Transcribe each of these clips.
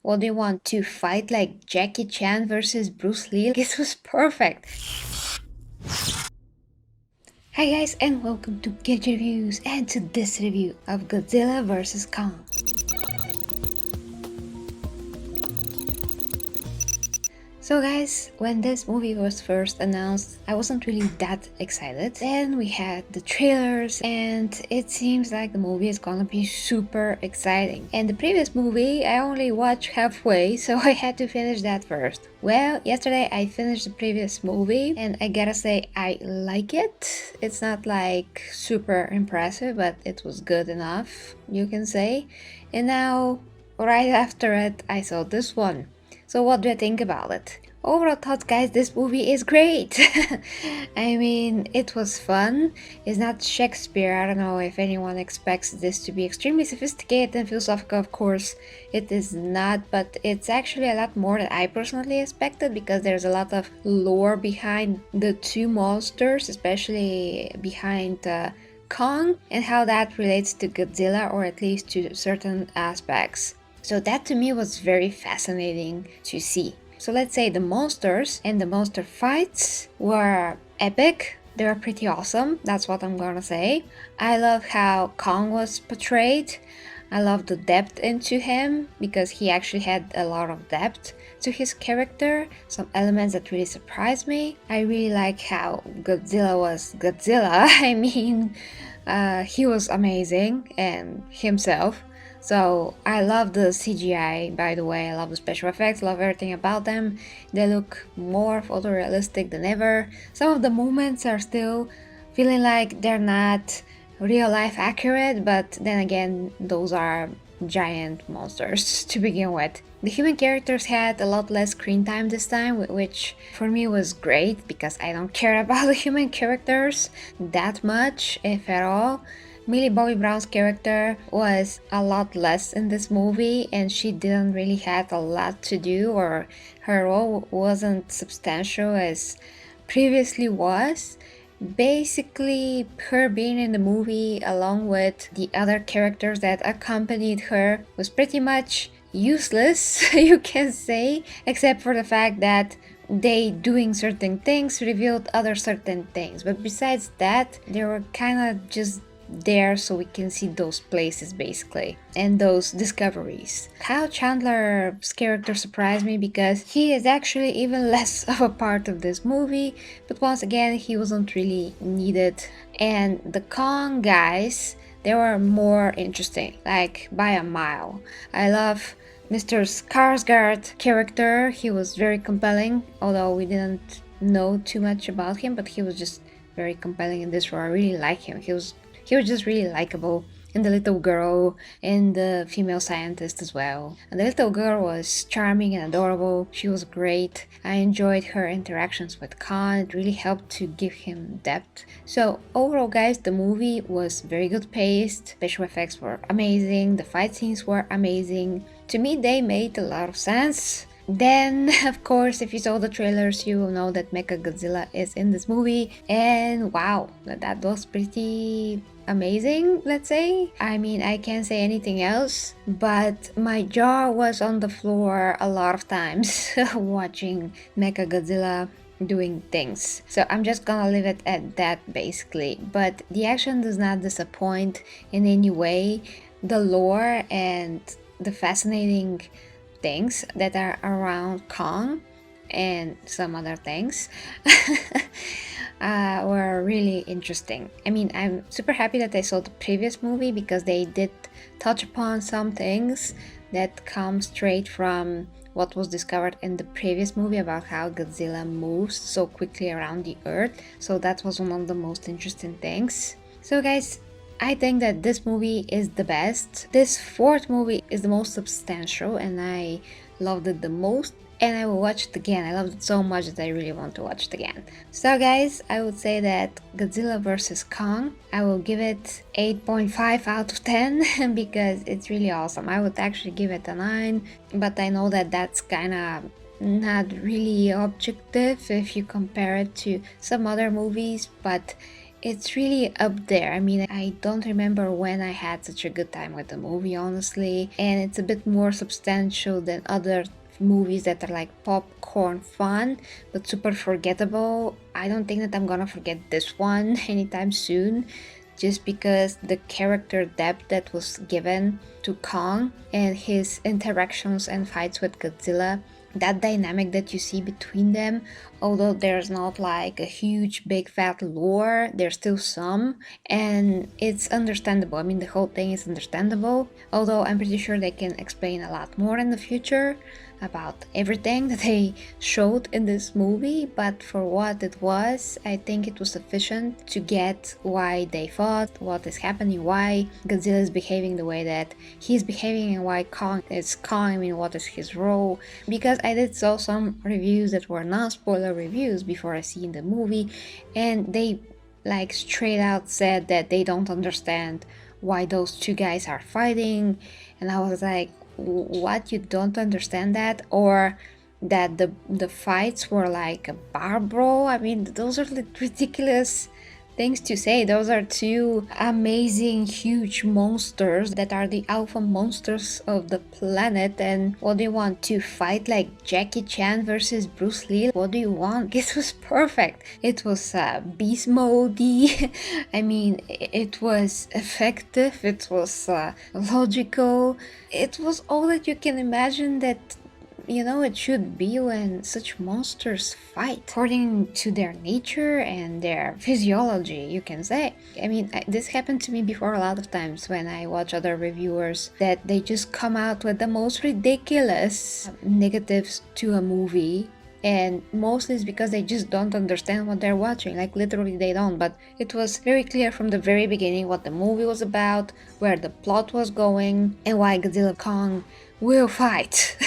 What do you want to fight like Jackie Chan versus Bruce Lee? It was perfect. Hi guys and welcome to Get Reviews and to this review of Godzilla vs Kong. So guys, when this movie was first announced, I wasn't really that excited. Then we had the trailers and it seems like the movie is gonna be super exciting. And the previous movie, I only watched halfway, so I had to finish that first. Well, yesterday I finished the previous movie and I gotta say I like it. It's not like super impressive, but it was good enough, you can say. And now, right after it, I saw this one. So what do you think about it? Overall thoughts guys, this movie is great. I mean, it was fun. It's not Shakespeare. I don't know if anyone expects this to be extremely sophisticated and philosophical. Of course, it is not, but it's actually a lot more than I personally expected because there's a lot of lore behind the two monsters, especially behind Kong and how that relates to Godzilla, or at least to certain aspects. So that to me was very fascinating to see. So let's say the monsters and the monster fights were epic. They were pretty awesome, that's what I'm gonna say. I love how Kong was portrayed. I love the depth into him because he actually had a lot of depth to his character, some elements that really surprised me. I really like how Godzilla was Godzilla. I mean, he was amazing and himself. So I love the CGI, by the way. I love the special effects, love everything about them. They look more photorealistic than ever. Some of the movements are still feeling like they're not real life accurate, but then again, those are giant monsters to begin with. The human characters had a lot less screen time this time, which for me was great because I don't care about the human characters that much, if at all. Millie Bobby Brown's character was a lot less in this movie and she didn't really have a lot to do, or her role wasn't substantial as previously was. Basically, her being in the movie along with the other characters that accompanied her was pretty much useless, you can say, except for the fact that they doing certain things revealed other certain things. But besides that, they were kind of just there so we can see those places basically and those discoveries. How Chandler's character surprised me because he is actually even less of a part of this movie, but once again he wasn't really needed. And the Kong guys, they were more interesting, like by a mile. I love Mr. Skarsgård character. He was very compelling, although we didn't know too much about him, but he was just very compelling in this role. I really like him. He was just really likable. And the little girl and the female scientist as well. And the little girl was charming and adorable. She was great. I enjoyed her interactions with Khan. It really helped to give him depth. So overall guys, the movie was very good paced. Special effects were amazing. The fight scenes were amazing. To me, they made a lot of sense. Then, of course, if you saw the trailers, you will know that Mechagodzilla is in this movie. And wow, that was pretty amazing, let's say. I mean, I can't say anything else, but my jaw was on the floor a lot of times watching Mechagodzilla doing things. So I'm just gonna leave it at that basically. But the action does not disappoint in any way. The lore and the fascinating things that are around Kong and some other things were really interesting. I mean, I'm super happy that I saw the previous movie because they did touch upon some things that come straight from what was discovered in the previous movie about how Godzilla moves so quickly around the earth. So that was one of the most interesting things. So guys, I think that this movie is the best. This fourth movie is the most substantial and I loved it the most, and I will watch it again. I loved it so much that I really want to watch it again. So guys, I would say that Godzilla vs Kong, I will give it 8.5 out of 10 because it's really awesome. I would actually give it a 9, but I know that that's kinda not really objective if you compare it to some other movies, but it's really up there. I mean, I don't remember when I had such a good time with the movie, honestly, and it's a bit more substantial than other movies that are like popcorn fun but super forgettable. I don't think that I'm gonna forget this one anytime soon, just because the character depth that was given to Kong and his interactions and fights with Godzilla, that dynamic that you see between them, although there's not like a huge big fat lore, there's still some, and it's understandable. I mean, the whole thing is understandable, although I'm pretty sure they can explain a lot more in the future about everything that they showed in this movie, but for what it was, I think it was sufficient to get why they fought, what is happening, why Godzilla is behaving the way that he's behaving, and why Kong is Kong. I mean, what is his role? Because I did saw some reviews that were non-spoiler reviews before I seen the movie, and they like straight out said that they don't understand why those two guys are fighting, and I was like, what, you don't understand that? Or that the fights were like a bar brawl? I mean, those are like ridiculous things to say. Those are two amazing huge monsters that are the alpha monsters of the planet, and what do you want, to fight like Jackie Chan versus Bruce Lee? What do you want? It was perfect. It was beast modey. I mean, it was effective, it was logical, it was all that you can imagine that, you know, it should be when such monsters fight, according to their nature and their physiology, you can say. I mean, this happened to me before a lot of times when I watch other reviewers, that they just come out with the most ridiculous negatives to a movie, and mostly it's because they just don't understand what they're watching. Like, literally they don't. But it was very clear from the very beginning what the movie was about, where the plot was going, and why Godzilla Kong will fight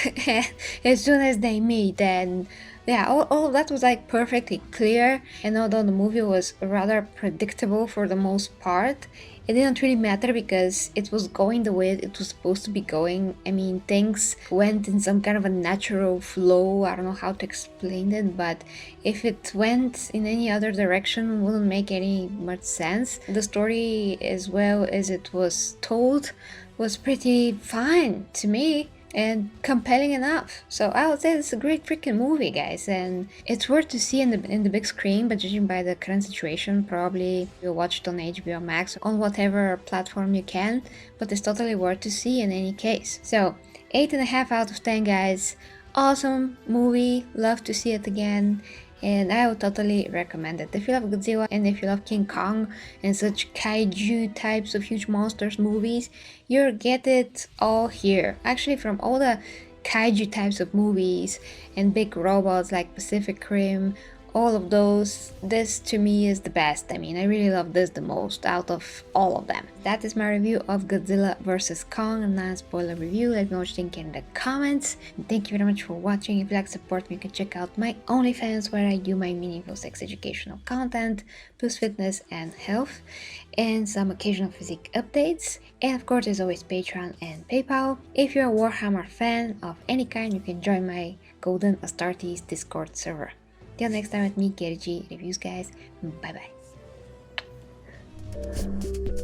as soon as they meet. And yeah, all of that was like perfectly clear. And although the movie was rather predictable for the most part, it didn't really matter because it was going the way it was supposed to be going. I mean, things went in some kind of a natural flow. I don't know how to explain it, but if it went in any other direction, it wouldn't make any much sense. The story, as well as it was told, was pretty fine to me and compelling enough. So I would say it's a great freaking movie, guys, and it's worth to see in the big screen. But judging by the current situation, probably you'll watch it on HBO Max, on whatever platform you can. But it's totally worth to see in any case. So 8.5 out of 10, guys. Awesome movie. Love to see it again. And I would totally recommend it. If you love Godzilla and if you love King Kong and such kaiju types of huge monsters movies, you'll get it all here. Actually, from all the kaiju types of movies and big robots like Pacific Rim, all of those, this to me is the best. I mean, I really love this the most out of all of them. That is my review of Godzilla vs. Kong, a non-spoiler review. Let me know what you think in the comments. And thank you very much for watching. If you like to support me, you can check out my OnlyFans, where I do my meaningful sex educational content, plus fitness and health, and some occasional physique updates. And of course, there's always Patreon and PayPal. If you're a Warhammer fan of any kind, you can join my Golden Astartes Discord server. Till next time with me, KG Reviews, guys. Bye bye.